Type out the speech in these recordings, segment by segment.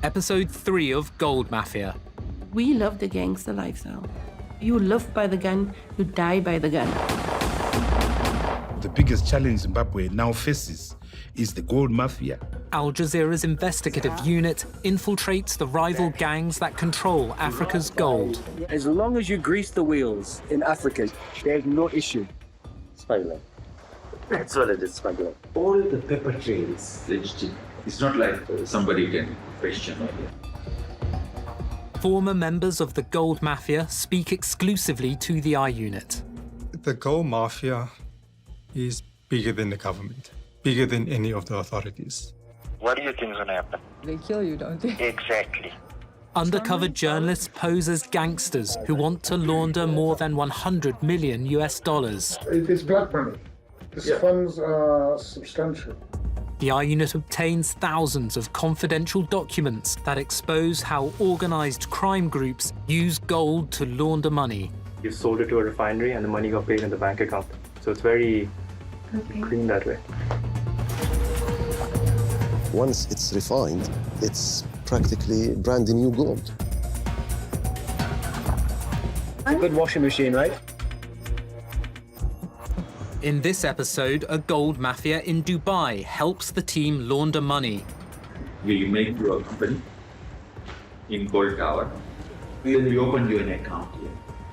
Episode 3 of Gold Mafia. We love the gangster lifestyle. You live by the gun, you die by the gun. The biggest challenge Zimbabwe now faces is the Gold Mafia. Al Jazeera's investigative unit infiltrates the rival gangs that control Africa's gold. As long as you grease the wheels in Africa, there's no issue. Smuggling. That's what it is, smuggling. All the paper trail is legitimate. It's not like somebody can question or Former members of the Gold Mafia speak exclusively to the I Unit. The Gold Mafia is bigger than the government, bigger than any of the authorities. What do you think is going to happen? They kill you, don't they? Exactly. Undercover journalists pose as gangsters who want to launder more than $100 million. It is black money. These funds are substantial. The I Unit obtains thousands of confidential documents that expose how organized crime groups use gold to launder money. You sold it to a refinery and the money got paid in the bank account. So it's very clean that way. Once it's refined, it's practically brand new gold. A good washing machine, right? In this episode, a gold mafia in Dubai helps the team launder money. we make through a company in Gold Tower. Then we open you an account here.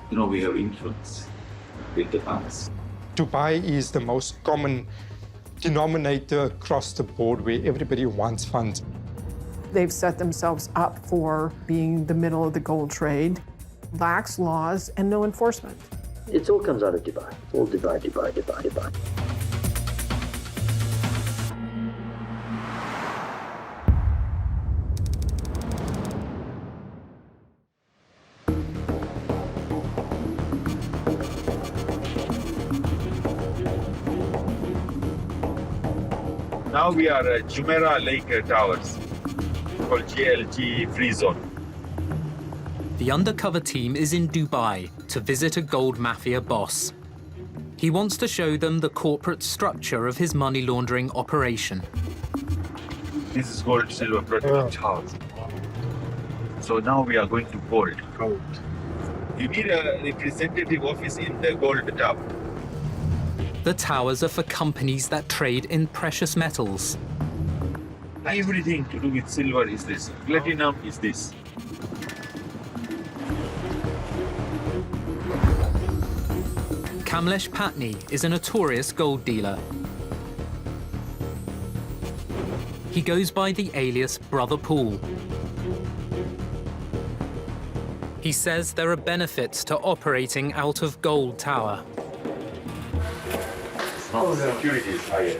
You know, we have influence with the funds. Dubai is the most common denominator across the board where everybody wants funds. They've set themselves up for being the middle of the gold trade, lax laws, and no enforcement. It all comes out of Dubai. All Dubai, Dubai, Dubai, Dubai. Now we are at Jumeirah Lake Towers, called JLT Free Zone. The undercover team is in Dubai to visit a gold mafia boss. He wants to show them the corporate structure of his money laundering operation. This is gold silver product house. So now we are going to gold. You need a representative office in the gold tower. The towers are for companies that trade in precious metals. Everything to do with silver is this. Platinum is this. Kamlesh Patni is a notorious gold dealer. He goes by the alias Brother Paul. He says there are benefits to operating out of Gold Tower. Oh, the security is higher.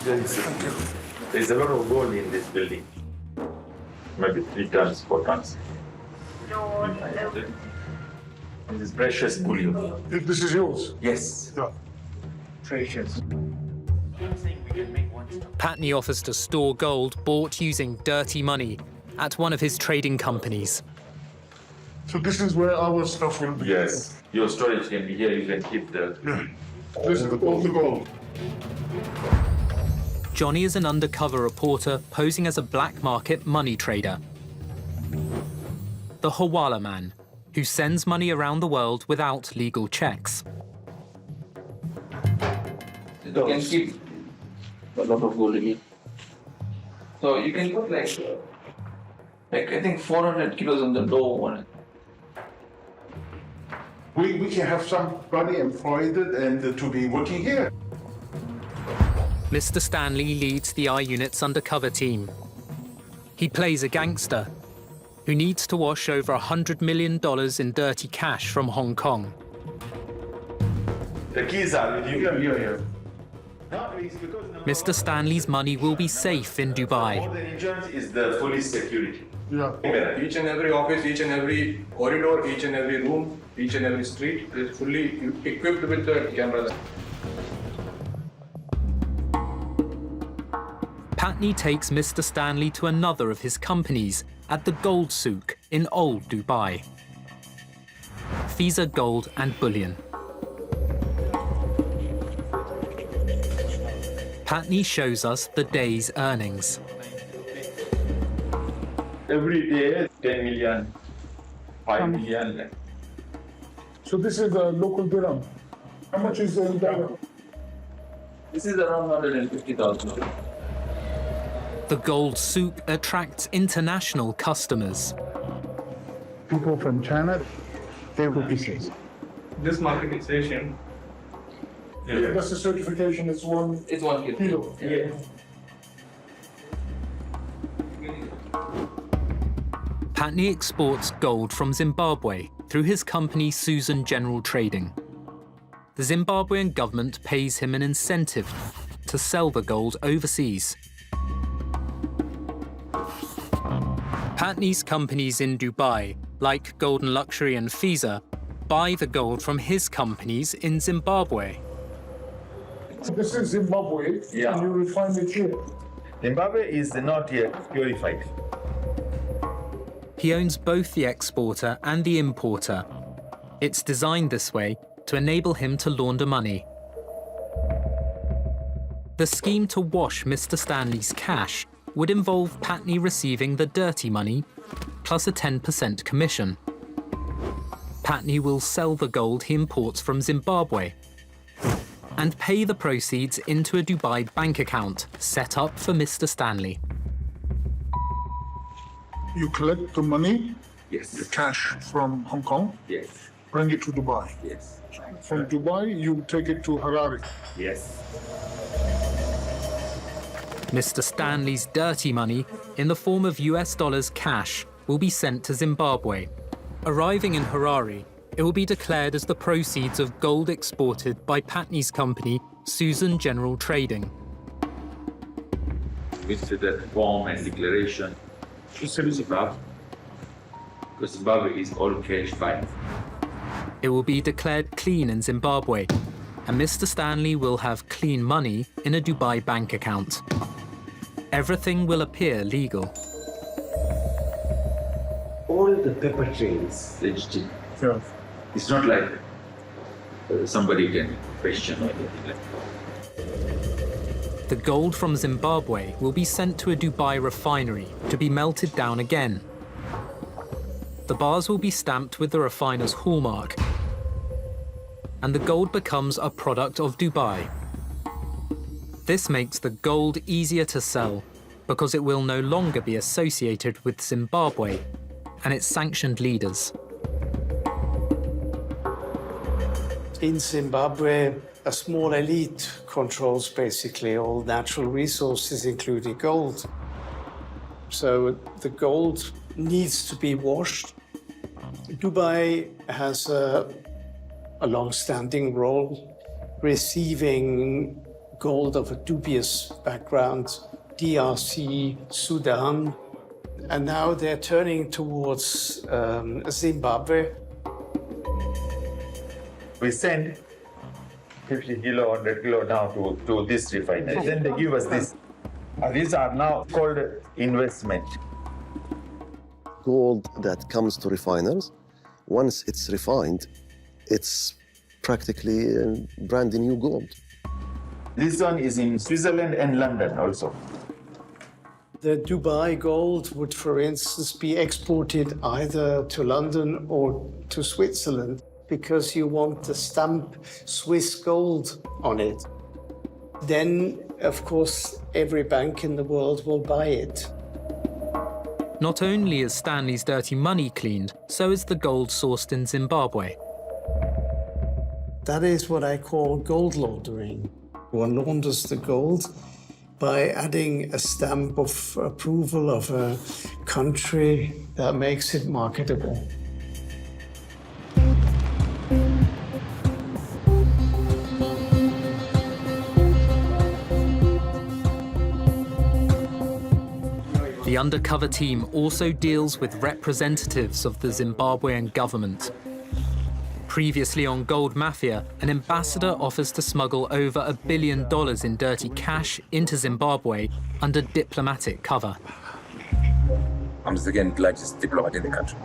There's a lot of gold in this building. Maybe 3 tons, 4 tons. This is precious bullion. This is yours? Yes. Yeah. Precious. Patni offers to store gold bought using dirty money at one of his trading companies. So this is where our stuff will be? Yes. Your storage can be here. You can keep the... Yeah. This is all the gold. Johnny is an undercover reporter posing as a black market money trader. The Hawala man, who sends money around the world without legal checks. You can keep a lot of gold in it. So you can put like I think 400 kilos on the door on it. We can have somebody employed and to be working here. Mr. Stanley leads the I Unit's undercover team. He plays a gangster who needs to wash over $100 million in dirty cash from Hong Kong. The keys are with you. Yeah. Mr. Stanley's money will be safe in Dubai. More than insurance is the police security. Yeah. Each and every office, each and every corridor, each and every room, each and every street is fully equipped with the cameras. Patni takes Mr. Stanley to another of his companies at the Gold Souk in Old Dubai. Fiza Gold and Bullion. Patni shows us the day's earnings. every day 10 million, 5 million. So this is a local dirham. How much is the dirham? This is around 150,000. The gold souk attracts international customers. People from China, they will be safe. This marketization. That's the certification, it's 1 It's 1 kilo. Yeah. Patney exports gold from Zimbabwe through his company Susan General Trading. The Zimbabwean government pays him an incentive to sell the gold overseas. Patney's companies in Dubai, like Golden Luxury and Fiza, buy the gold from his companies in Zimbabwe. This is Zimbabwe, Yeah. and you refine it here. Zimbabwe is not yet purified. He owns both the exporter and the importer. It's designed this way to enable him to launder money. The scheme to wash Mr. Stanley's cash would involve Patney receiving the dirty money plus a 10% commission. Patney will sell the gold he imports from Zimbabwe and pay the proceeds into a Dubai bank account set up for Mr. Stanley. You collect the money, Yes. the cash from Hong Kong, Yes. bring it to Dubai. Yes. From Dubai, you take it to Harare. Yes. Mr. Stanley's dirty money, in the form of US dollars cash, will be sent to Zimbabwe. Arriving in Harare, it will be declared as the proceeds of gold exported by Patney's company, Susan General Trading. With the form and declaration to Zimbabwe, because Zimbabwe is all cash fine. It will be declared clean in Zimbabwe, and Mr. Stanley will have clean money in a Dubai bank account. Everything will appear legal. All the paper trails legitimate. Yeah. It's not like somebody can question or anything like that. The gold from Zimbabwe will be sent to a Dubai refinery to be melted down again. The bars will be stamped with the refiner's hallmark, and the gold becomes a product of Dubai. This makes the gold easier to sell because it will no longer be associated with Zimbabwe and its sanctioned leaders. In Zimbabwe, a small elite controls basically all natural resources, including gold. So the gold needs to be washed. Dubai has a long-standing role, receiving gold of a dubious background, DRC, Sudan, and now they're turning towards Zimbabwe. We send 50 kilo, 100 kilo now to this refinery. Then they give us this. These are now called investment. Gold that comes to refiners, once it's refined, it's practically brand new gold. This one is in Switzerland and London also. The Dubai gold would, for instance, be exported either to London or to Switzerland because you want the stamp Swiss gold on it. Then, of course, every bank in the world will buy it. Not only is Stanley's dirty money cleaned, so is the gold sourced in Zimbabwe. That is what I call gold laundering. One launders the gold by adding a stamp of approval of a country that makes it marketable. The undercover team also deals with representatives of the Zimbabwean government. Previously on Gold Mafia, an ambassador offers to smuggle over $1 billion in dirty cash into Zimbabwe under diplomatic cover. I'm the second largest diplomat in the country.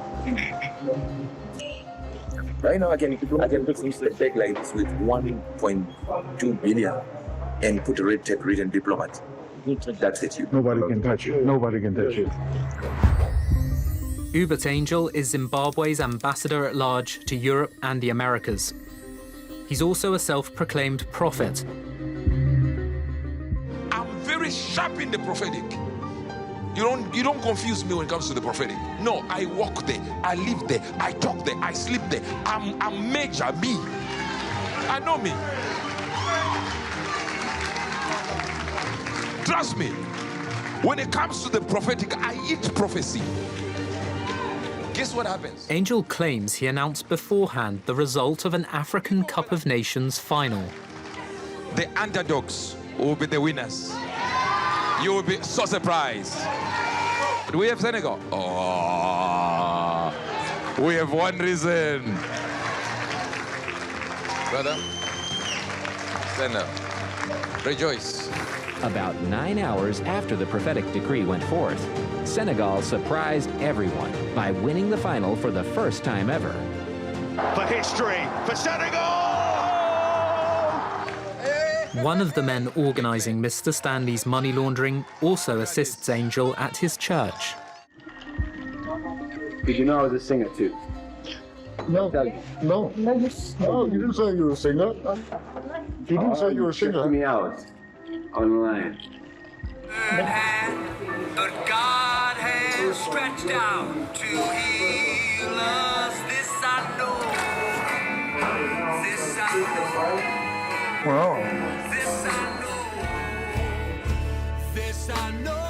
Right now, I can put some bag like this with 1.2 billion and put a red tape written diplomat. That's it. Nobody can touch it. Nobody can touch it. Uebert Angel is Zimbabwe's ambassador at large to Europe and the Americas. He's also a self-proclaimed prophet. I'm very sharp in the prophetic. You don't confuse me when it comes to the prophetic. No, I walk there, I live there, I talk there, I sleep there. I'm major, me. I know me. Trust me. When it comes to the prophetic, I eat prophecy. Guess what happens? Angel claims he announced beforehand the result of an African Cup of Nations final. The underdogs will be the winners. You will be so surprised. Do we have Senegal? Oh, we have one reason. Brother, stand up. Rejoice. About 9 hours after the prophetic decree went forth, Senegal surprised everyone by winning the final for the first time ever. For history, for Senegal! One of the men organising Mr. Stanley's money laundering also assists Angel at his church. Did you know I was a singer too? No, no, you didn't say you were a singer. You didn't say you were a singer. Check me out online. But God has stretched out to heal us. This I know. This I know. Wow. This I know. This I know.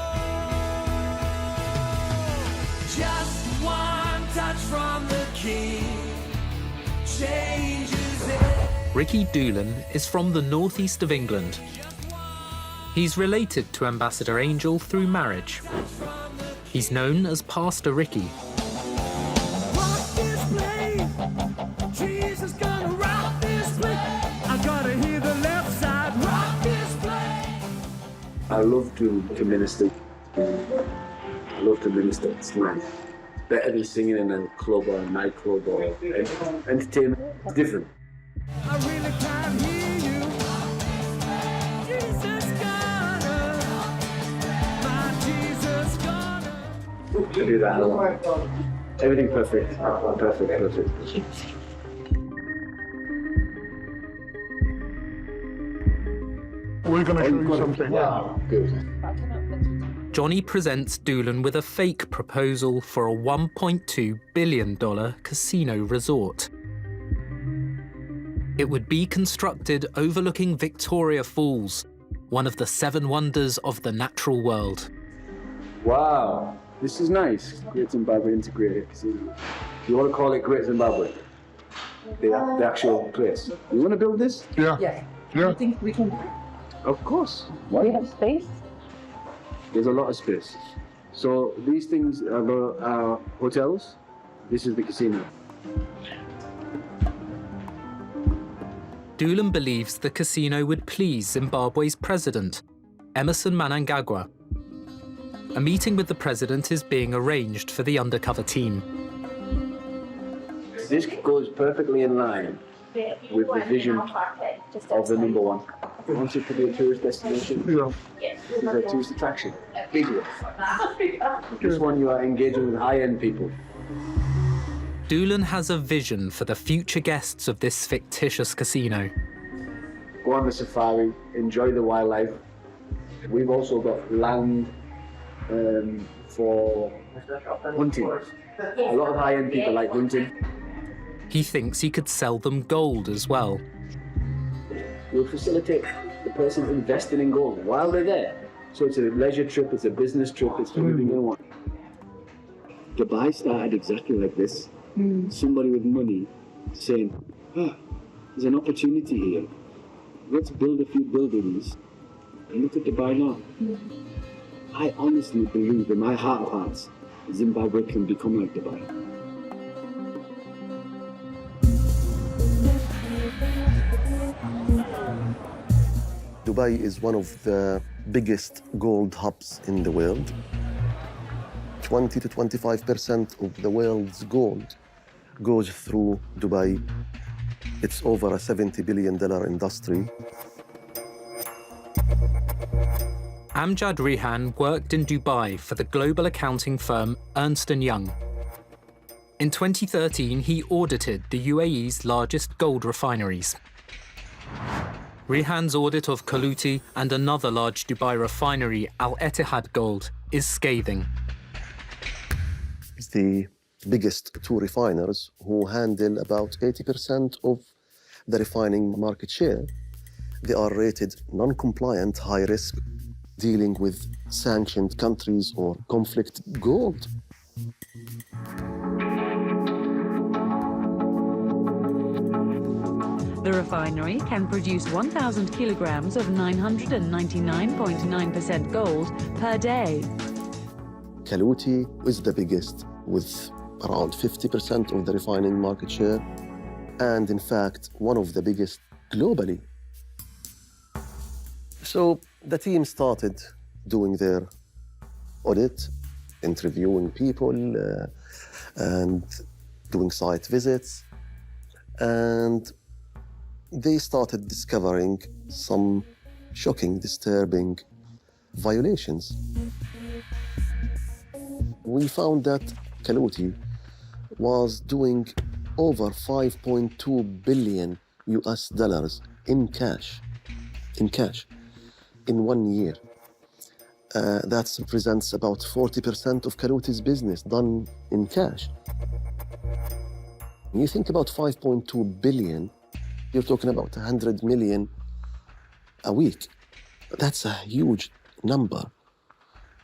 Just one touch from the King changes it. Ricky Doolan is from the northeast of England. He's related to Ambassador Angel through marriage. He's known as Pastor Ricky. Rock this place. Jesus gonna rock this place. I gotta hear the left side rock this place. I love to minister. I love to minister. It's nice. Better than singing in a club or a nightclub or entertainment. It's different. I really can't hear you. Jesus gonna, my Jesus gonna. To do that a lot. Everything perfect. Perfect. We're going to show you something. Wow, good. Johnny presents Doolan with a fake proposal for a $1.2 billion casino resort. It would be constructed overlooking Victoria Falls, one of the 7 wonders of the natural world. Wow, this is nice. Great Zimbabwe Integrated Casino. You want to call it Great Zimbabwe? The actual place. You want to build this? Yeah. Yes. Yeah. You think we can? Of course. Do we have space? There's a lot of space. So these things are hotels. This is the casino. Doolan believes the casino would please Zimbabwe's president, Emmerson Mnangagwa. A meeting with the president is being arranged for the undercover team. This goes perfectly in line with the vision of the number one. We want it to be a tourist destination. Yeah. It's a tourist attraction. Big one. This one you are engaging with high-end people. Doolan has a vision for the future guests of this fictitious casino. Go on the safari, enjoy the wildlife. We've also got land for hunting. A lot of high-end people like hunting. He thinks he could sell them gold as well. We'll facilitate the person investing in gold while they're there. So it's a leisure trip, it's a business trip, it's everything they want. Dubai started exactly like this. Somebody with money saying, there's an opportunity here. Let's build a few buildings and look at Dubai now. I honestly believe in my heart of hearts, Zimbabwe can become like Dubai. Dubai is one of the biggest gold hubs in the world. 20 to 25% of the world's gold goes through Dubai. It's over a $70 billion industry. Amjad Rihan worked in Dubai for the global accounting firm Ernst & Young. In 2013, he audited the UAE's largest gold refineries. Rihan's audit of Kaluti and another large Dubai refinery, Al-Etihad Gold, is scathing. It's the biggest two refiners who handle about 80% of the refining market share. They are rated non-compliant, high risk, dealing with sanctioned countries or conflict gold. The refinery can produce 1,000 kilograms of 999.9% gold per day. Kaluti is the biggest, with around 50% of the refining market share, and in fact, one of the biggest globally. So the team started doing their audit, interviewing people, and doing site visits, and they started discovering some shocking, disturbing violations. We found that Kaluti was doing over 5.2 billion US dollars in cash in 1 year. That represents about 40% of Kaluti's business done in cash. When you think about 5.2 billion, you're talking about 100 million a week. That's a huge number.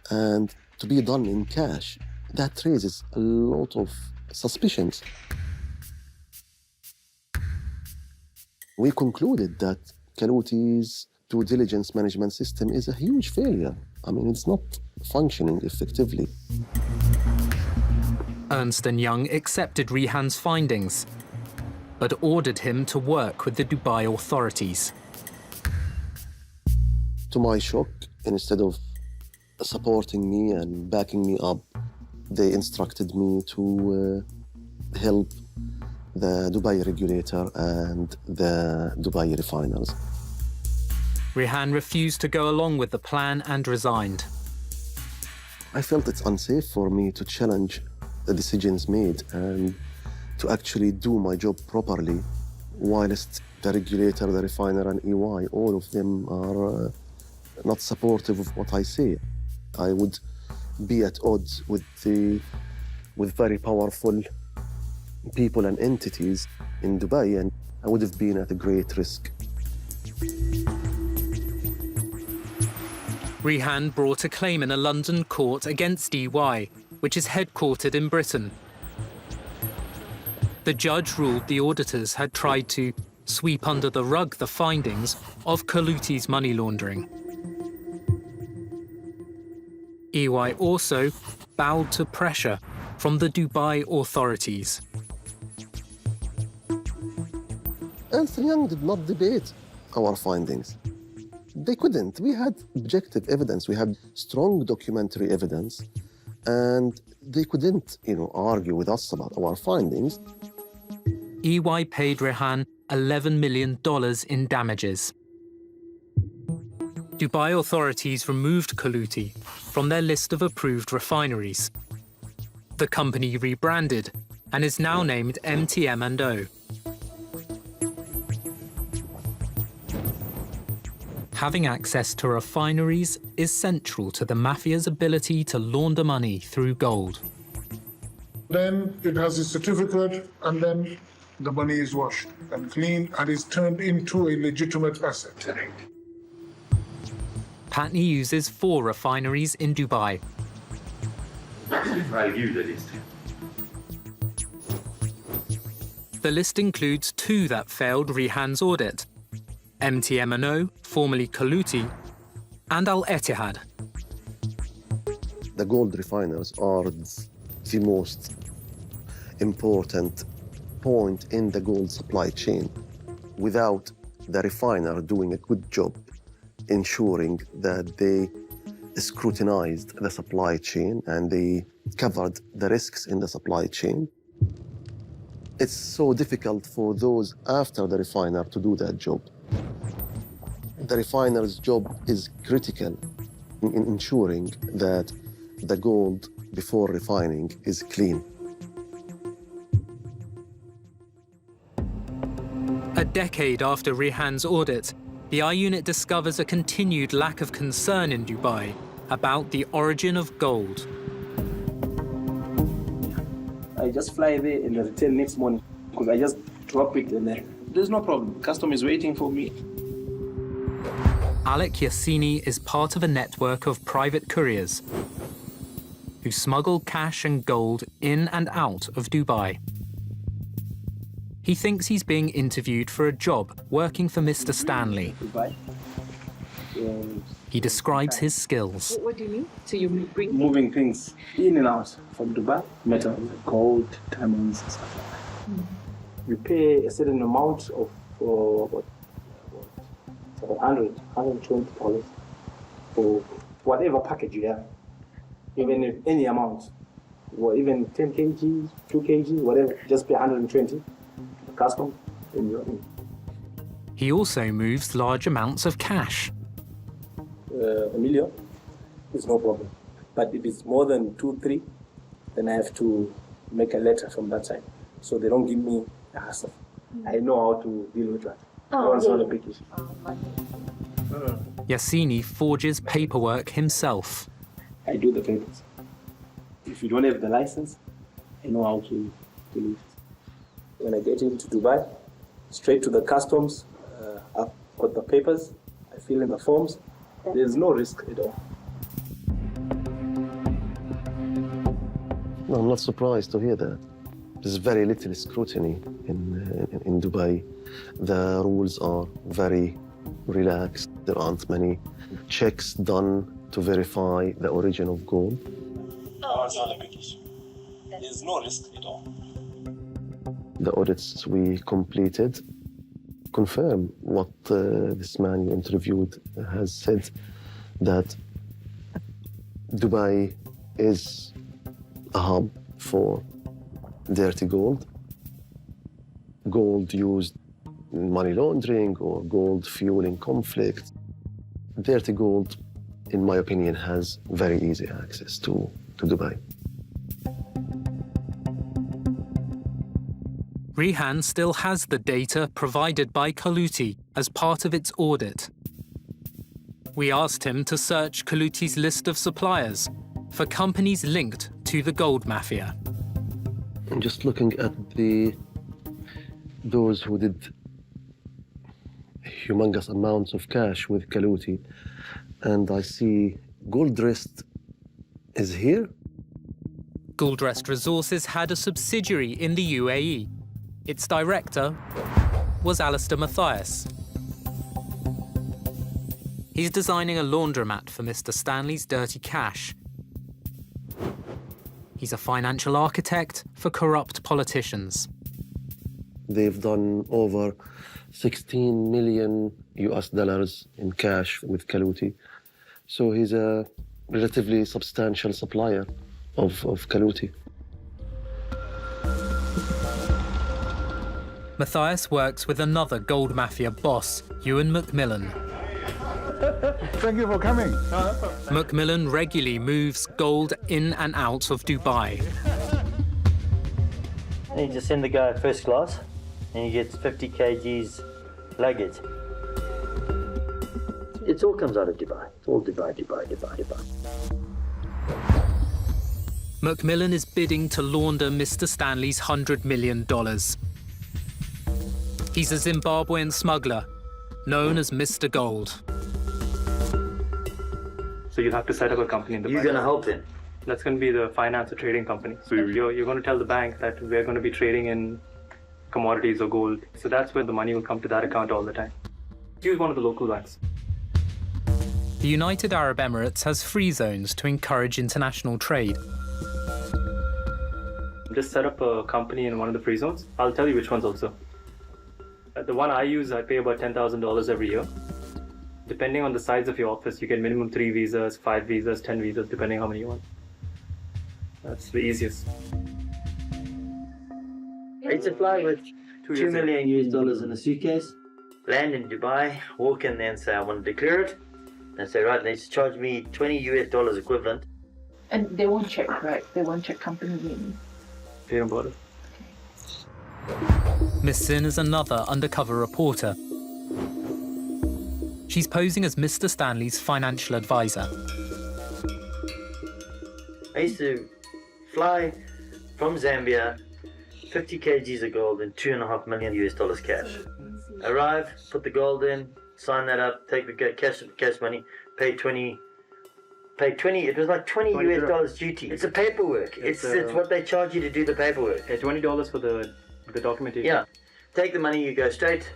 And to be done in cash, that raises a lot of suspicions. We concluded that Kaluti's due diligence management system is a huge failure. I mean, it's not functioning effectively. Ernst & Young accepted Rihan's findings, but ordered him to work with the Dubai authorities. To my shock, instead of supporting me and backing me up, they instructed me to help the Dubai regulator and the Dubai refiners. Rihan refused to go along with the plan and resigned. I felt it's unsafe for me to challenge the decisions made and to actually do my job properly, whilst the regulator, the refiner, and EY, all of them are not supportive of what I say. I would be at odds with very powerful people and entities in Dubai, and I would have been at a great risk. Rihan brought a claim in a London court against EY, which is headquartered in Britain. The judge ruled the auditors had tried to sweep under the rug the findings of Kaluti's money laundering. EY also bowed to pressure from the Dubai authorities. Ernst & Young did not debate our findings. They couldn't. We had objective evidence. We had strong documentary evidence, and they couldn't, argue with us about our findings. EY paid Rihan $11 million in damages. Dubai authorities removed Kaluti from their list of approved refineries. The company rebranded and is now named MTM&O. Having access to refineries is central to the mafia's ability to launder money through gold. Then it has a certificate, and then the money is washed and cleaned and is turned into a legitimate asset. Patney uses 4 refineries in Dubai. I'll give you the list. The list includes 2 that failed Rihan's audit: MTM&O, formerly Kaluti, and Al-Etihad. The gold refiners are the most important point in the gold supply chain. Without the refiner doing a good job ensuring that they scrutinized the supply chain and they covered the risks in the supply chain, it's so difficult for those after the refiner to do that job. The refiner's job is critical in ensuring that the gold before refining is clean. decade after Rehan's audit, the I unit discovers a continued lack of concern in Dubai about the origin of gold. I just fly there and return next morning because I just drop it and then there's no problem. Custom is waiting for me. Alec Yassini is part of a network of private couriers who smuggle cash and gold in and out of Dubai. He thinks he's being interviewed for a job working for Mr. Stanley. Dubai. He describes his skills. What do you mean? So you bring Moving things in and out from Dubai, metal, gold, diamonds, and stuff like that. You pay a certain amount of $120 for whatever package you have, even if any amount, or even 10 kg, 2 kg, whatever, just pay 120 custom and you're in. He also moves large amounts of cash. $1 million is no problem. But if it's more than 2, 3, then I have to make a letter from that side. So they don't give me a hassle. I know how to deal with that. That's not a big issue. Yassini forges paperwork himself. I do the papers. If you don't have the license, I know how to do it. When I get into Dubai, straight to the customs, I've got the papers, I fill in the forms. There's no risk at all. No, I'm not surprised to hear that. There's very little scrutiny in Dubai. The rules are very relaxed. There aren't many checks done to verify the origin of gold. That's not a big issue. There's no risk at all. The audits we completed confirm what this man you interviewed has said, that Dubai is a hub for dirty gold, gold used in money laundering or gold fueling conflict. Dirty gold, in my opinion, has very easy access to Dubai. Rehan still has the data provided by Kaluti as part of its audit. We asked him to search Kaluti's list of suppliers for companies linked to the Gold Mafia. I'm just looking at those who did humongous amounts of cash with Kaluti, and I see Goldrest is here. Goldrest Resources had a subsidiary in the UAE. Its director was Alistair Matthias. He's designing a laundromat for Mr. Stanley's dirty cash. He's a financial architect for corrupt politicians. They've done over 16 million US dollars in cash with Kaluti. So he's a relatively substantial supplier of Kaluti. Matthias works with another Gold Mafia boss, Ewan McMillan. Thank you for coming. McMillan regularly moves gold in and out of Dubai. You just send the guy first class, and he gets 50 kgs luggage. It all comes out of Dubai. It's all Dubai. McMillan is bidding to launder Mr. Stanley's $100 million. He's a Zimbabwean smuggler, known as Mr. Gold. So you'll have to set up a company in Dubai. You're going to help him? That's going to be the finance or trading company. So you're going to tell the bank that we're going to be trading in commodities or gold. So that's where the money will come to that account all the time. Use one of the local banks. The United Arab Emirates has free zones to encourage international trade. Just set up a company in one of the free zones. I'll tell you which ones also. The one I use, I pay about $10,000 every year. Depending on the size of your office, you get minimum 3 visas, 5 visas, 10 visas, depending how many you want. That's the easiest. I used to fly with $2 million US in a suitcase, land in Dubai, walk in there and say I want to declare it, and say right, they just charge me $20 US equivalent. And they won't check, right? They won't check company name. Hear about it. Miss Sin is another undercover reporter. She's posing as Mr. Stanley's financial advisor. I used to fly from Zambia, 50 kgs of gold and $2.5 million US cash. Arrive, put the gold in, sign that up, take the cash money, pay 20, it was like 20 US dollars duty. It's a paperwork. It's what they charge you to do the paperwork. Yeah, $20 for the documentation. Yeah. Take the money, you go straight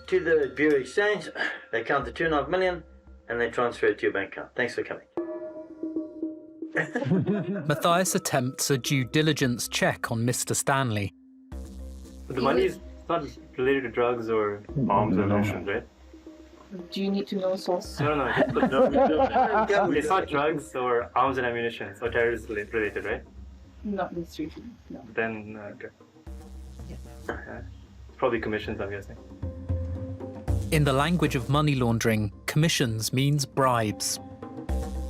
to the Bureau Exchange, they count the $2.5 million, and they transfer it to your bank account. Thanks for coming. Matthias attempts a due diligence check on Mr. Stanley. But the money is not related to drugs or arms or ammunition, right? Do you need to know source? No. It's not drugs or arms and ammunition or terrorist related, right? Not necessarily, no. Then, okay. Probably commissions, I'm guessing. In the language of money laundering, commissions means bribes.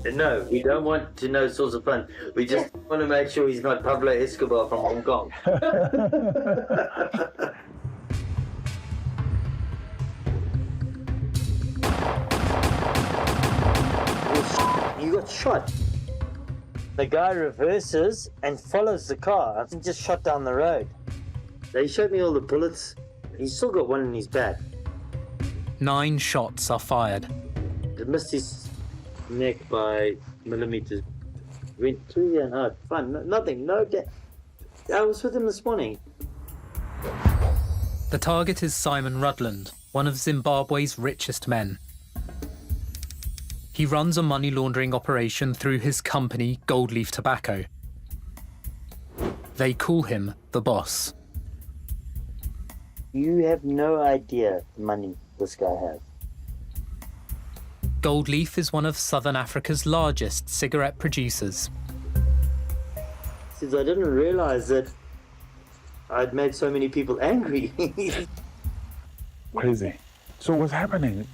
No, we don't want to know source of funds. We just want to make sure he's not Pablo Escobar from Hong Kong. You got shot. The guy reverses and follows the car and just shot down the road. They showed me all the bullets. He's still got one in his back. 9 shots are fired. It missed his neck by millimeters. Went through there and out. Fine, nothing, no death. I was with him this morning. The target is Simon Rutland, one of Zimbabwe's richest men. He runs a money laundering operation through his company, Gold Leaf Tobacco. They call him the boss. You have no idea the money this guy has. Gold Leaf is one of Southern Africa's largest cigarette producers. Since I didn't realize that I'd made so many people angry. Crazy. So what's happening?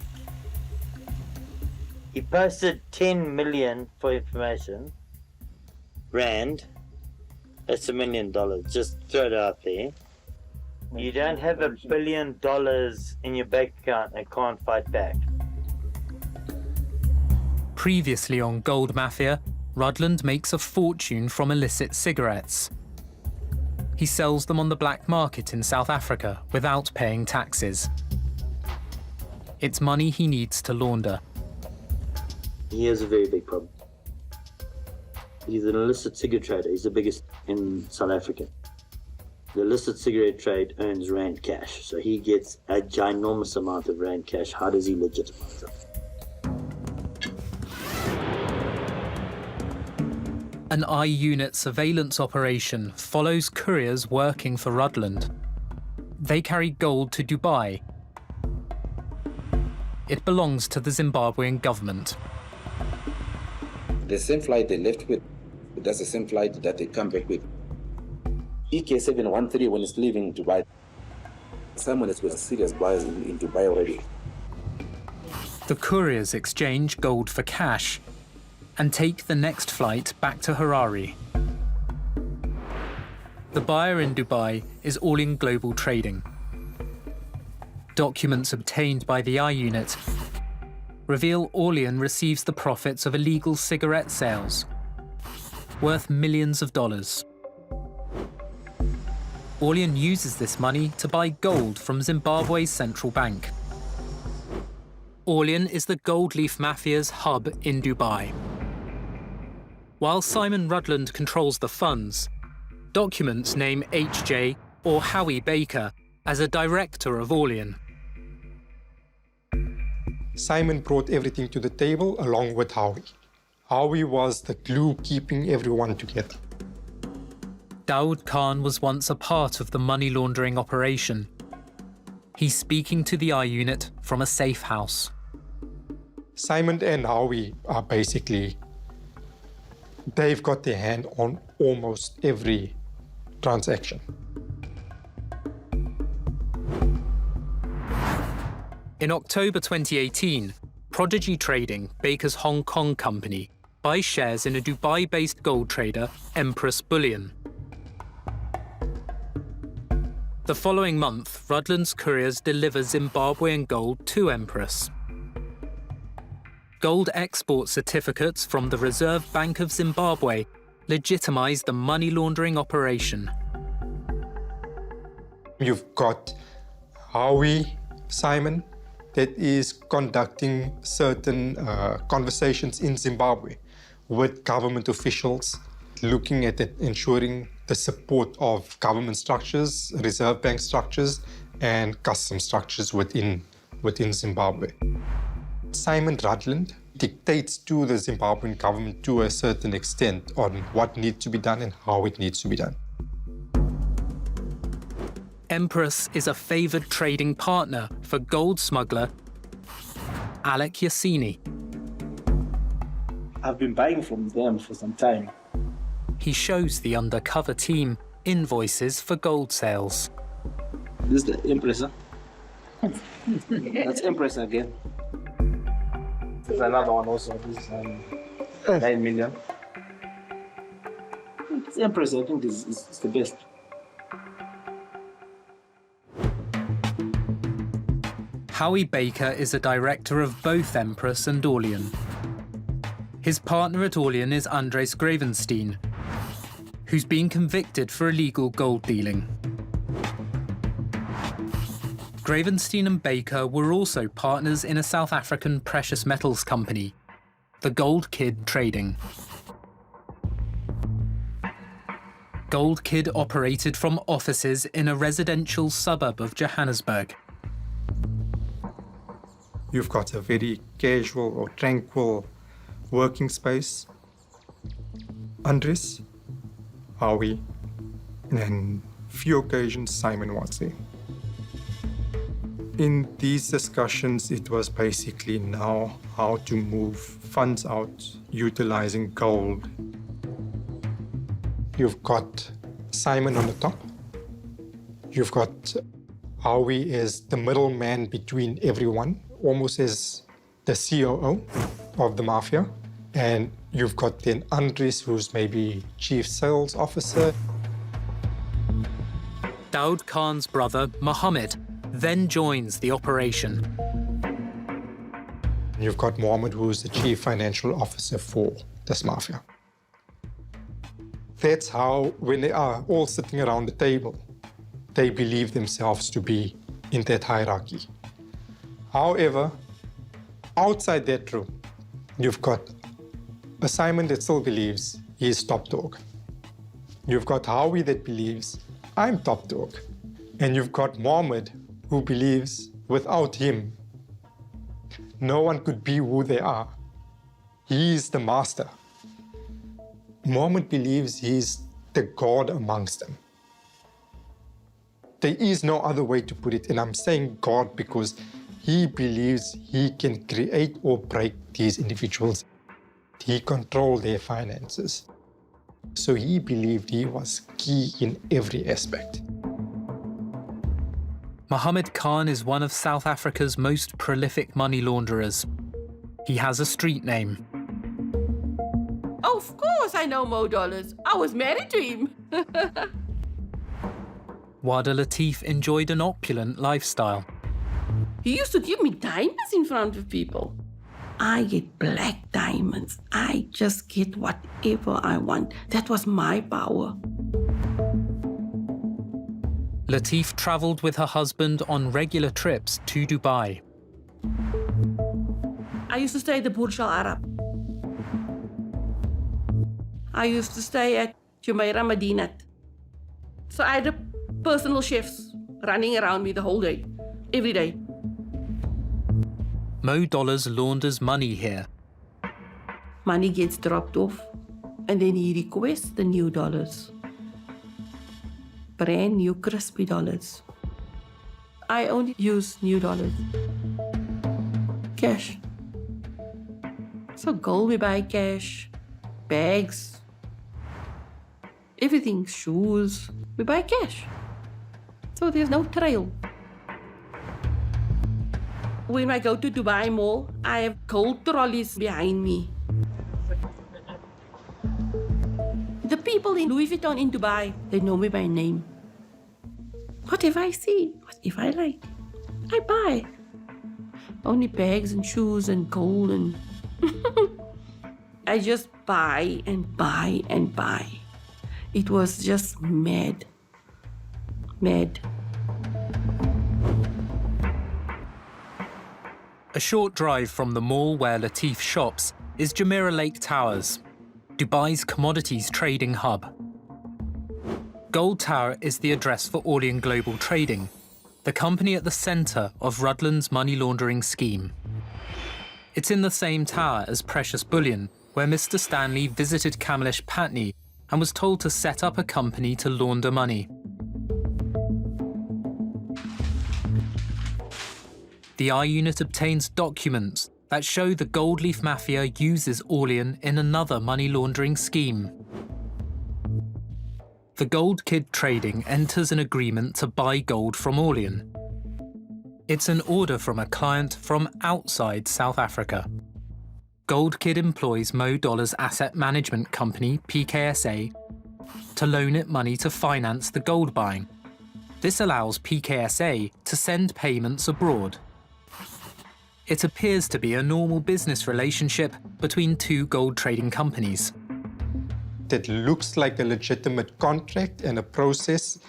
He posted 10 million for information. Rand. That's $1 million. Just throw it out there. You don't have $1 billion in your bank account and can't fight back. Previously on Gold Mafia, Rutland makes a fortune from illicit cigarettes. He sells them on the black market in South Africa without paying taxes. It's money he needs to launder. He has a very big problem. He's an illicit cigarette trader. He's the biggest in South Africa. The illicit cigarette trade earns Rand cash, so he gets a ginormous amount of Rand cash. How does he legitimize it? An I-Unit surveillance operation follows couriers working for Rutland. They carry gold to Dubai. It belongs to the Zimbabwean government. The same flight they left with, that's the same flight that they come back with. EK713 when it's leaving Dubai. Someone has got serious buyers in Dubai already. The couriers exchange gold for cash and take the next flight back to Harare. The buyer in Dubai is All-in Global Trading. Documents obtained by the I-Unit reveal All-in receives the profits of illegal cigarette sales, worth millions of dollars. All-in uses this money to buy gold from Zimbabwe's central bank. All-in is the Gold Leaf Mafia's hub in Dubai. While Simon Rutland controls the funds, documents name HJ or Howie Baker as a director of All-in. Simon brought everything to the table along with Howie. Howie was the glue keeping everyone together. Daoud Khan was once a part of the money laundering operation. He's speaking to the I-Unit from a safe house. Simon and Howie are basically, they've got their hand on almost every transaction. In October 2018, Prodigy Trading, Baker's Hong Kong company, buys shares in a Dubai-based gold trader, Empress Bullion. The following month, Rutland's couriers deliver Zimbabwean gold to Empress. Gold export certificates from the Reserve Bank of Zimbabwe legitimize the money laundering operation. You've got Howie Simon that is conducting certain conversations in Zimbabwe with government officials, looking at it, ensuring the support of government structures, Reserve Bank structures, and custom structures within Zimbabwe. Simon Rutland dictates to the Zimbabwean government to a certain extent on what needs to be done and how it needs to be done. Empress is a favoured trading partner for gold smuggler Alec Yassini. I've been buying from them for some time. He shows the undercover team invoices for gold sales. This is the Empress. That's Empress again. There's another one also. This is 9 million. It's Empress, I think, is the best. Howie Baker is a director of both Empress and Orlean. His partner at Orlean is Andres Gravenstein, who's been convicted for illegal gold dealing. Gravenstein and Baker were also partners in a South African precious metals company, the Gold Kid Trading. Gold Kid operated from offices in a residential suburb of Johannesburg. You've got a very casual or tranquil working space. Andres, Howie, and on few occasions Simon was there. In these discussions, it was basically now how to move funds out utilizing gold. You've got Simon on the top. You've got Howie as the middleman between everyone, almost as the COO of the mafia. And you've got then Andres, who's maybe chief sales officer. Daoud Khan's brother, Mohammed, then joins the operation. You've got Mohammed, who's the chief financial officer for this mafia. That's how, when they are all sitting around the table, they believe themselves to be in that hierarchy. However, outside that room, you've got a Simon that still believes he's top dog. You've got Howie that believes, I'm top dog. And you've got Mohammed, who believes without him, no one could be who they are. He is the master. Mohammed believes he's the God amongst them. There is no other way to put it, and I'm saying God because he believes he can create or break these individuals. He controlled their finances. So he believed he was key in every aspect. Mohammed Khan is one of South Africa's most prolific money launderers. He has a street name. Of course I know Mo Dollars. I was married to him. Wada Latif enjoyed an opulent lifestyle. He used to give me diamonds in front of people. I get black diamonds. I just get whatever I want. That was my power. Latif travelled with her husband on regular trips to Dubai. I used to stay at the Burj Al Arab. I used to stay at Jumeirah Madinat. So I had personal chefs running around me the whole day, every day. Mo Dollars launders money here. Money gets dropped off, and then he requests the new dollars. Brand new crispy dollars. I only use new dollars. Cash. So gold we buy cash, bags, everything, shoes, we buy cash. So there's no trail. When I go to Dubai Mall, I have gold trolleys behind me. The people in Louis Vuitton in Dubai, they know me by name. Whatever I see, whatever I like, I buy. Only bags and shoes and gold and... I just buy and buy and buy. It was just mad. Mad. A short drive from the mall where Latif shops is Jumeirah Lake Towers, Dubai's commodities trading hub. Gold Tower is the address for Orlean Global Trading, the company at the centre of Rudland's money laundering scheme. It's in the same tower as Precious Bullion, where Mr. Stanley visited Kamlesh Patni and was told to set up a company to launder money. The I-Unit obtains documents that show the Gold Leaf Mafia uses Orlean in another money laundering scheme. The Gold Kid Trading enters an agreement to buy gold from Orlean. It's an order from a client from outside South Africa. Gold Kid employs Mo Dollar's asset management company, PKSA, to loan it money to finance the gold buying. This allows PKSA to send payments abroad. It appears to be a normal business relationship between two gold trading companies. That looks like a legitimate contract and a process,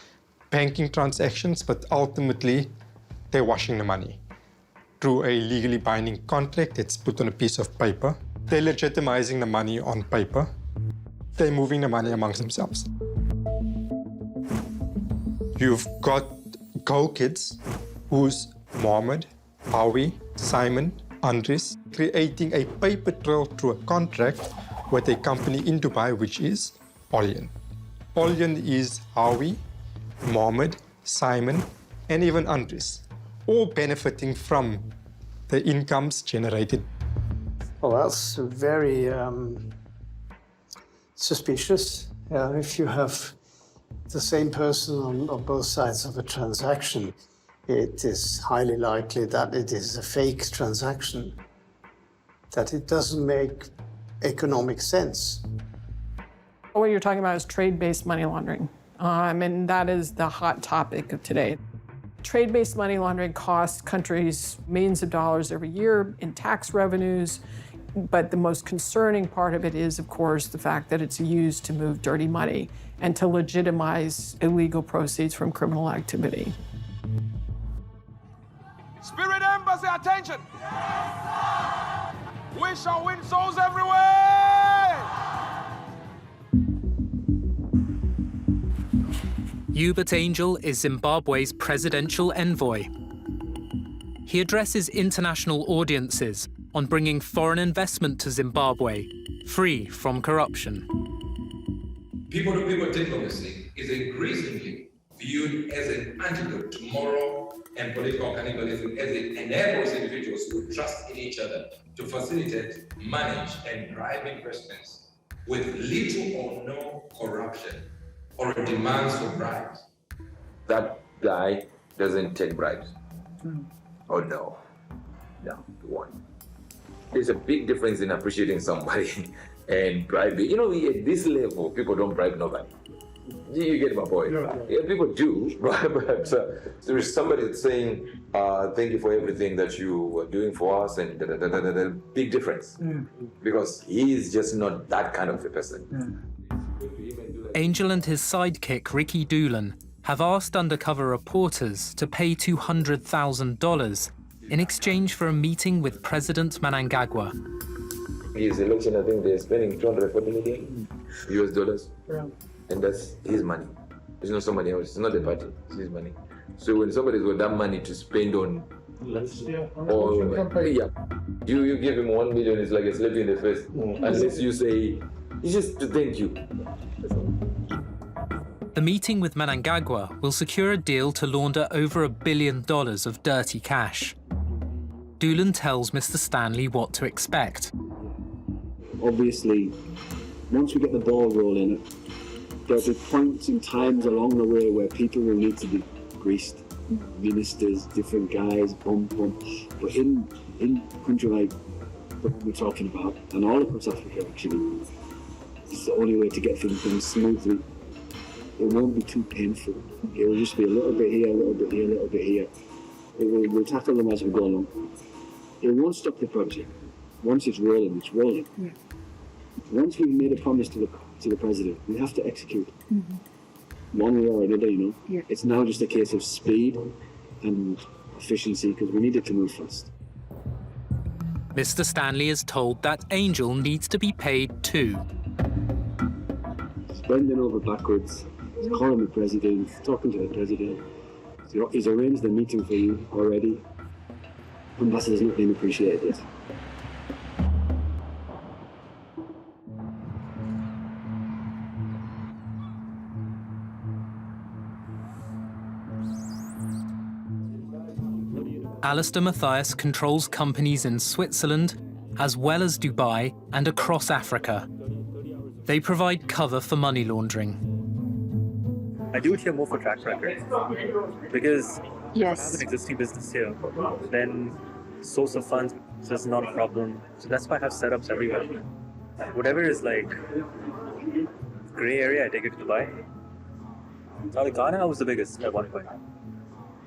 banking transactions, but ultimately they're washing the money. Through a legally binding contract that's put on a piece of paper, they're legitimizing the money on paper. They're moving the money amongst themselves. You've got Gold Kids, who's Mohammed, Howie, Simon, Andres, creating a paper trail through a contract with a company in Dubai, which is Orlean. Orlean is Howie, Mohammed, Simon, and even Andres, all benefiting from the incomes generated. Well, that's very suspicious. If you have the same person on both sides of a transaction, it is highly likely that it is a fake transaction, that it doesn't make economic sense. What you're talking about is trade-based money laundering, and that is the hot topic of today. Trade-based money laundering costs countries millions of dollars every year in tax revenues, but the most concerning part of it is, of course, the fact that it's used to move dirty money and to legitimize illegal proceeds from criminal activity. Spirit Embassy, attention! We shall win souls everywhere! Uebert Angel is Zimbabwe's presidential envoy. He addresses international audiences on bringing foreign investment to Zimbabwe, free from corruption. People-to-people diplomacy is increasingly viewed as an antidote to moral and political cannibalism, as it enables individuals who trust in each other to facilitate, manage, and drive investments with little or no corruption or demands for bribes. That guy doesn't take bribes. Oh no. No, one. There's a big difference in appreciating somebody and bribing. You know, at this level, people don't bribe nobody. You get my point? Yeah, people do, but there is somebody that's saying, thank you for everything that you are doing for us, and big difference. Because he is just not that kind of a person. Angel and his sidekick, Ricky Doolan, have asked undercover reporters to pay $200,000 in exchange for a meeting with President Mnangagwa. His election, I think they're spending $240 million US dollars. And that's his money. It's not somebody else. It's not the party. It's his money. So when somebody's got that money to spend on, you give him $1 million, it's like a slap in the face. Unless you say, it's just to thank you. The meeting with Mnangagwa will secure a deal to launder over $1 billion of dirty cash. Doolan tells Mr. Stanley what to expect. Obviously, once we get the ball rolling, there'll be points and times along the way where people will need to be greased. Ministers, different guys, bump. But in a country like the one we're talking about, and all across Africa actually, it's the only way to get things done smoothly. it won't be too painful. It will just be a little bit here, a little bit here, a little bit here. We'll tackle them as we go along. It won't stop the project. Once it's rolling, it's rolling. Yeah. Once we've made a promise to the president, we have to execute. One way or another, you know. Yeah. It's now just a case of speed and efficiency because we need it to move fast. Mr. Stanley is told that Angel needs to be paid too. He's bending over backwards. He's calling the president, talking to the president. He's arranged the meeting for you already. Ambassador's not being appreciated yet. Alistair Matthias controls companies in Switzerland, as well as Dubai and across Africa. They provide cover for money laundering. I do it here more for track record, because Yes. I have an existing business here, then source of funds is not a problem. So that's why I have setups everywhere. Whatever is like gray area, I take it to Dubai. Now the Ghana, I was the biggest at one point.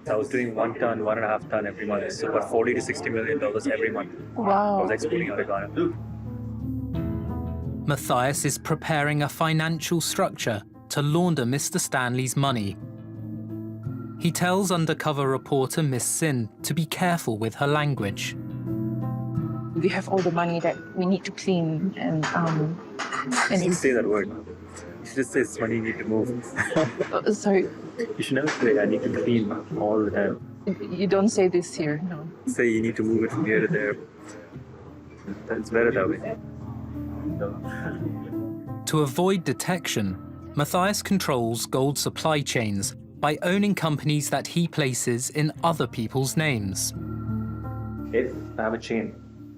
I was doing 1 ton, 1.5 ton every month, so about $40 to $60 million every month. Wow. I was exporting out of Ghana. Matthias is preparing a financial structure to launder Mr. Stanley's money. He tells undercover reporter Miss Sin to be careful with her language. We have all the money that we need to clean and You shouldn't say that word. You should just say it's money you need to move. sorry, You should never say I need to clean all the time. you don't say this here, no. Say you need to move it from here to there. It's better that way. To avoid detection, Matthias controls gold supply chains by owning companies that he places in other people's names. If I have a chain,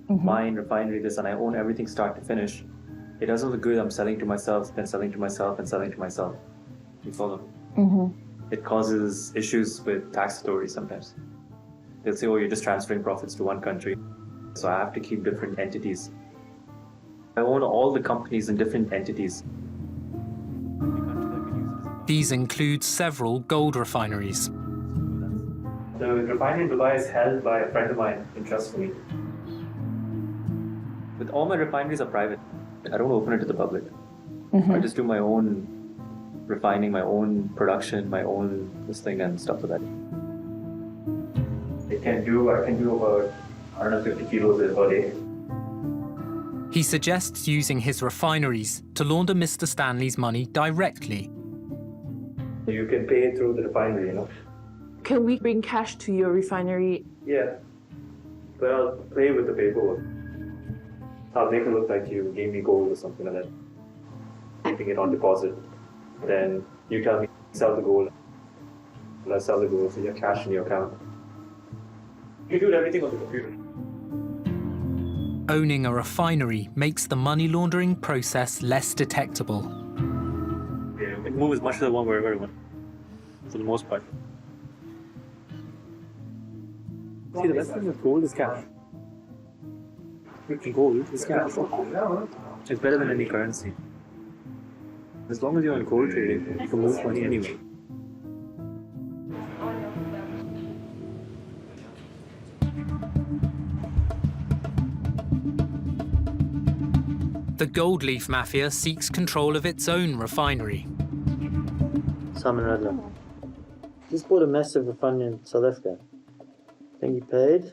mine, refinery, this, and I own everything start to finish, it doesn't look good. I'm selling to myself, then selling to myself, and selling to myself. You follow? It causes issues with tax authorities sometimes. They'll say, oh, you're just transferring profits to one country. So I have to keep different entities. I own all the companies in different entities. These include several gold refineries. The refinery in Dubai is held by a friend of mine in trust for me. But all my refineries are private. I don't open it to the public. I just do my own refining, my own production, my own this thing and stuff like that. I can do about 150 kilos a day. He suggests using his refineries to launder Mr. Stanley's money directly. You can pay through the refinery, you know. Can we bring cash to your refinery? Yeah. But I'll play with the paperwork. I'll make it look like you gave me gold or something like that. Keeping it on deposit. Then you tell me, sell the gold. And I sell the gold, so you have cash in your account. You do everything on the computer. Owning a refinery makes the money laundering process less detectable. Yeah, we can move as much as I want wherever I want. For the most part. See, the best thing with gold is cash. Gold is cash. It's better than any currency. As long as you're in gold trading, you can move money anyway. The Gold Leaf Mafia seeks control of its own refinery. Simon Radler. Just bought a massive refinery in South Africa. I think he paid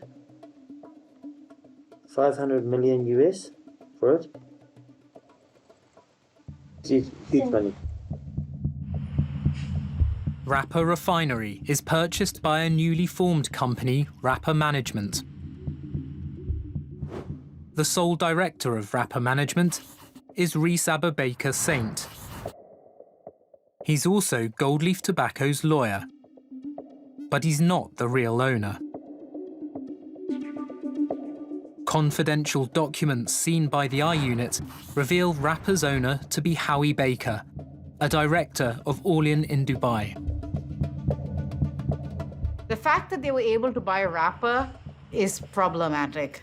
500 million US for it. It's huge money. Rapper Refinery is purchased by a newly formed company, Rapper Management. The sole director of Rapper Management is Rees Ababaker Saint. He's also Gold Leaf Tobacco's lawyer, but he's not the real owner. Confidential documents seen by the I-Unit reveal Rapper's owner to be Howie Baker, a director of Orlean in Dubai. The fact that they were able to buy Rapper is problematic.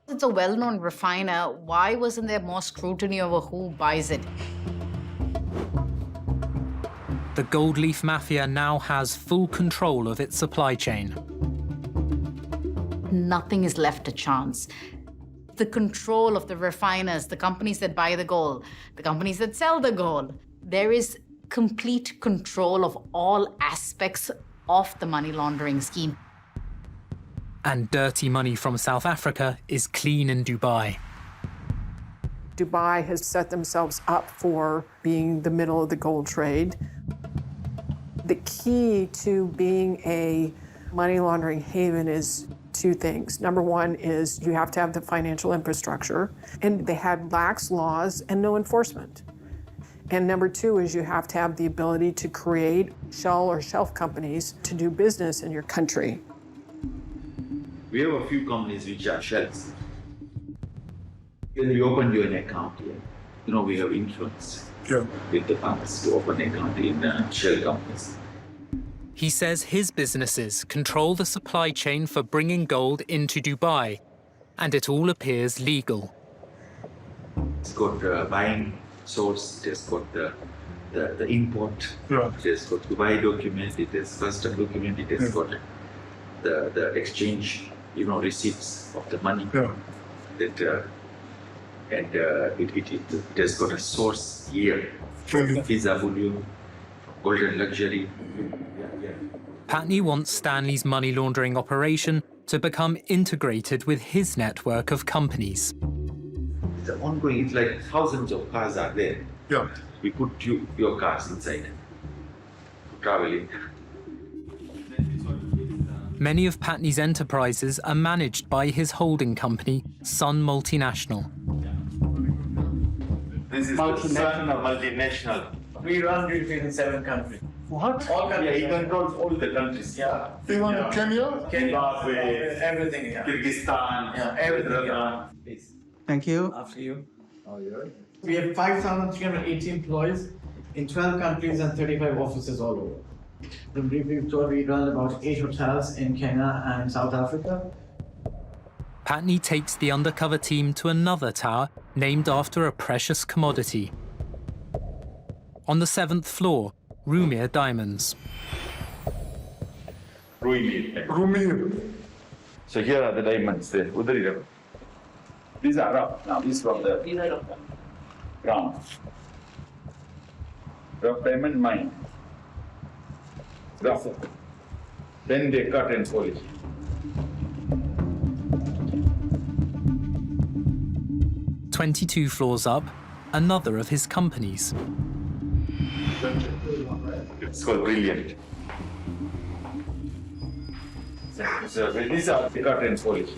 It's a well-known refiner. Why wasn't there more scrutiny over who buys it? the gold leaf mafia now has full control of its supply chain. Nothing is left to chance. The control of the refiners, the companies that buy the gold, the companies that sell the gold. There is complete control of all aspects of the money laundering scheme. And dirty money from South Africa is clean in Dubai. Dubai has set themselves up for being the middle of the gold trade. The key to being a money laundering haven is two things. Number one is you have to have the financial infrastructure, and they had lax laws and no enforcement. And number two is you have to have the ability to create shell or shelf companies to do business in your country. We have a few companies which are shells. When we open you an account here, we have influence with the banks to open an account in shell companies. He says his businesses control the supply chain for bringing gold into Dubai, and it all appears legal. It's got buying source, it has got the import, it has got Dubai document, it has custom document, it has got the exchange, receipts of the money. That and it has got a source here, Visa Bullion, Golden Luxury. Patney wants Stanley's money laundering operation to become integrated with his network of companies. It's ongoing, it's like thousands of cars are there. We put your cars inside, traveling. Many of Patney's enterprises are managed by his holding company, Sun Multinational. This is multinational. We run retail in 7 countries. What? All countries. Yeah, he controls all the countries. Even Kenya? Zimbabwe, everything. Kyrgyzstan, everything. Thank you. After you. We have 5,380 employees in 12 countries and 35 offices all over. The briefing tour, we run about 8 hotels in Kenya and South Africa. Patney takes the undercover team to another tower named after a precious commodity. On the 7th floor, Rumir Diamonds. Rumir. So here are the diamonds there. These are rough now. These from the ground. Rough diamond mine. Rough. Then they cut and polish. "22 floors up, another of his companies. It's called Brilliant. So these are the cut and polish.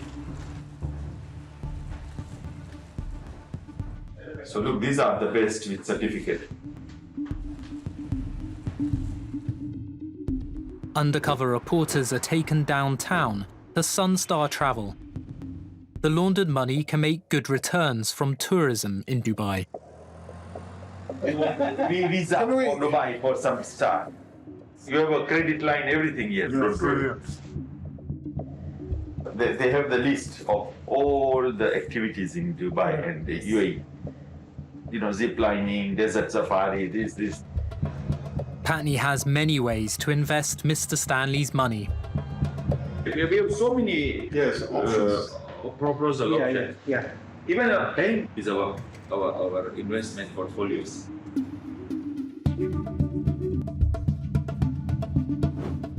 So look, these are the best with certificate. Undercover reporters are taken downtown to Sunstar Travel. The laundered money can make good returns from tourism in Dubai. We visa for Dubai for some star. You have a credit line, everything here. They have the list of all the activities in Dubai and the UAE. Zip lining, desert safari, this. Patney has many ways to invest Mr. Stanley's money. We have so many proposal options. Even a bank is our investment portfolios.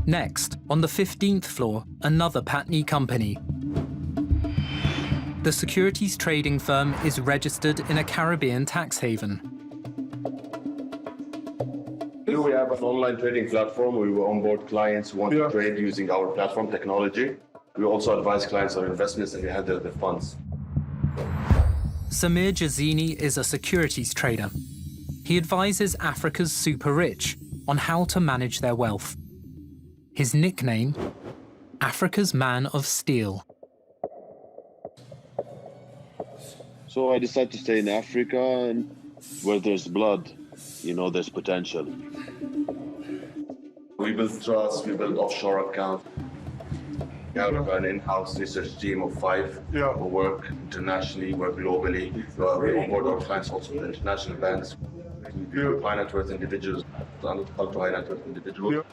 Next, on the 15th floor, another Patney company. The securities trading firm is registered in a Caribbean tax haven. Here we have an online trading platform. We will onboard clients who want to trade using our platform technology. We also advise clients on investments and we handle the funds. Samir Jazini is a securities trader. He advises Africa's super rich on how to manage their wealth. His nickname, Africa's Man of Steel. So I decided to stay in Africa, and where there's blood, there's potential. We build trusts, we build offshore accounts. We have an in-house research team of 5 who work internationally, work globally. We onboard our clients also to international banks. We do finance with individuals. ultra high net worth individual.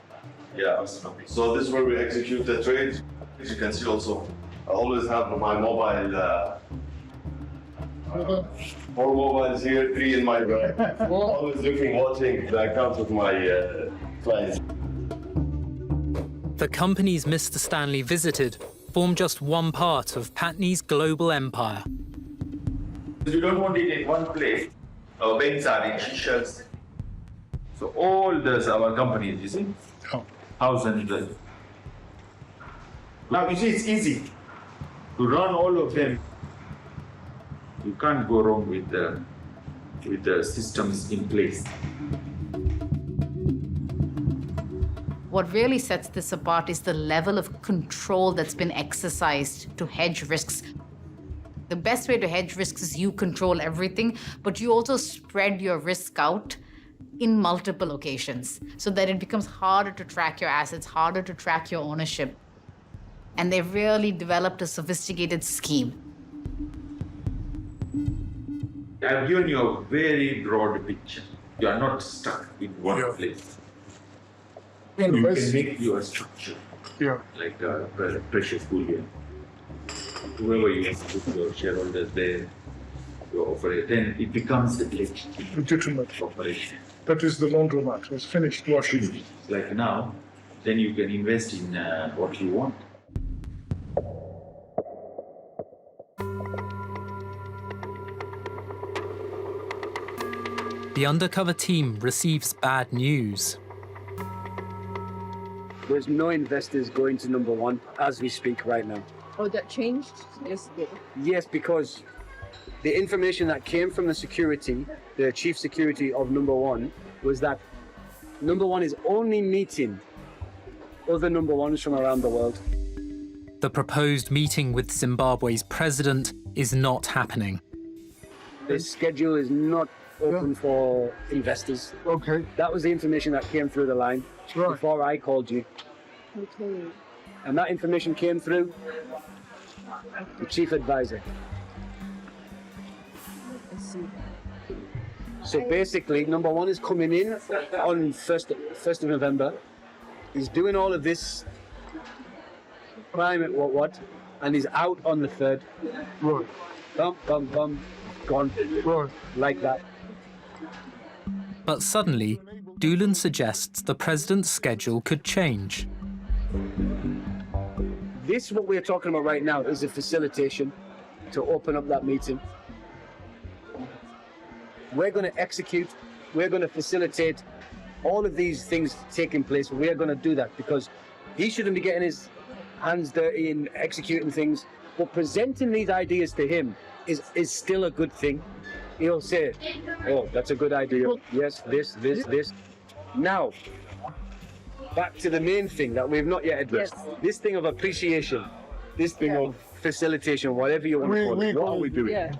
Yeah. So this is where we execute the trades. As you can see also, I always have my mobile, 4 mobiles here, 3 in my bag. Always looking, watching the accounts of my clients. The companies Mr. Stanley visited form just one part of Patni's global empire. You don't want it in one place. Our banks are in Seychelles. So all those our companies, you see, thousands. Now you see, it's easy to run all of them. You can't go wrong with the systems in place. What really sets this apart is the level of control that's been exercised to hedge risks. The best way to hedge risks is you control everything, but you also spread your risk out in multiple locations so that it becomes harder to track your assets, harder to track your ownership. And they've really developed a sophisticated scheme. I've given you a very broad picture. You are not stuck in one place. You can make your structure like a precious bullion. Whoever you want to put your shareholders there, you operate, then it becomes a legitimate operation. That is the laundromat. It's finished washing. Like now, then you can invest in what you want. The undercover team receives bad news. There's no investors going to number one as we speak right now. Oh, that changed yesterday? Yes, because the information that came from the security, the chief security of number one, was that number one is only meeting other number ones from around the world. The proposed meeting with Zimbabwe's president is not happening. The schedule is not open for investors. Okay. That was the information that came through the line before I called you. Okay. And that information came through the chief advisor. I see. So basically, number one is coming in on 1st of November. He's doing all of this climate what, and he's out on the 3rd. Right. Bum, bum, bum, gone. Right. Like that. But suddenly, Doolan suggests the president's schedule could change. This, what we're talking about right now, is a facilitation to open up that meeting. We're going to execute, we're going to facilitate all of these things taking place. We're going to do that because he shouldn't be getting his hands dirty in executing things, but presenting these ideas to him is still a good thing. He'll say, oh, that's a good idea. Yes, this. Now, back to the main thing that we've not yet addressed. Yes. This thing of appreciation, this thing of facilitation, whatever you want to call it. What are we doing? Yeah.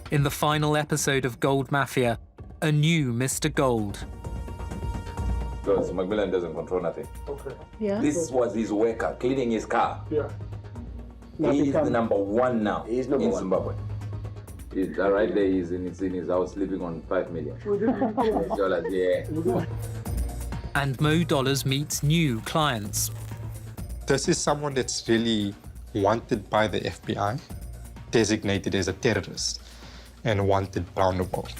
In the final episode of Gold Mafia, a new Mr. Gold. Because Macmillan doesn't control nothing. Okay. Yeah. This was his worker cleaning his car. Yeah. He is the number one now He's number in one. Zimbabwe. He's right there. He's in his house living on $5 million. Yeah. And Mo Dollars meets new clients. This is someone that's really wanted by the FBI, designated as a terrorist, and wanted around the world.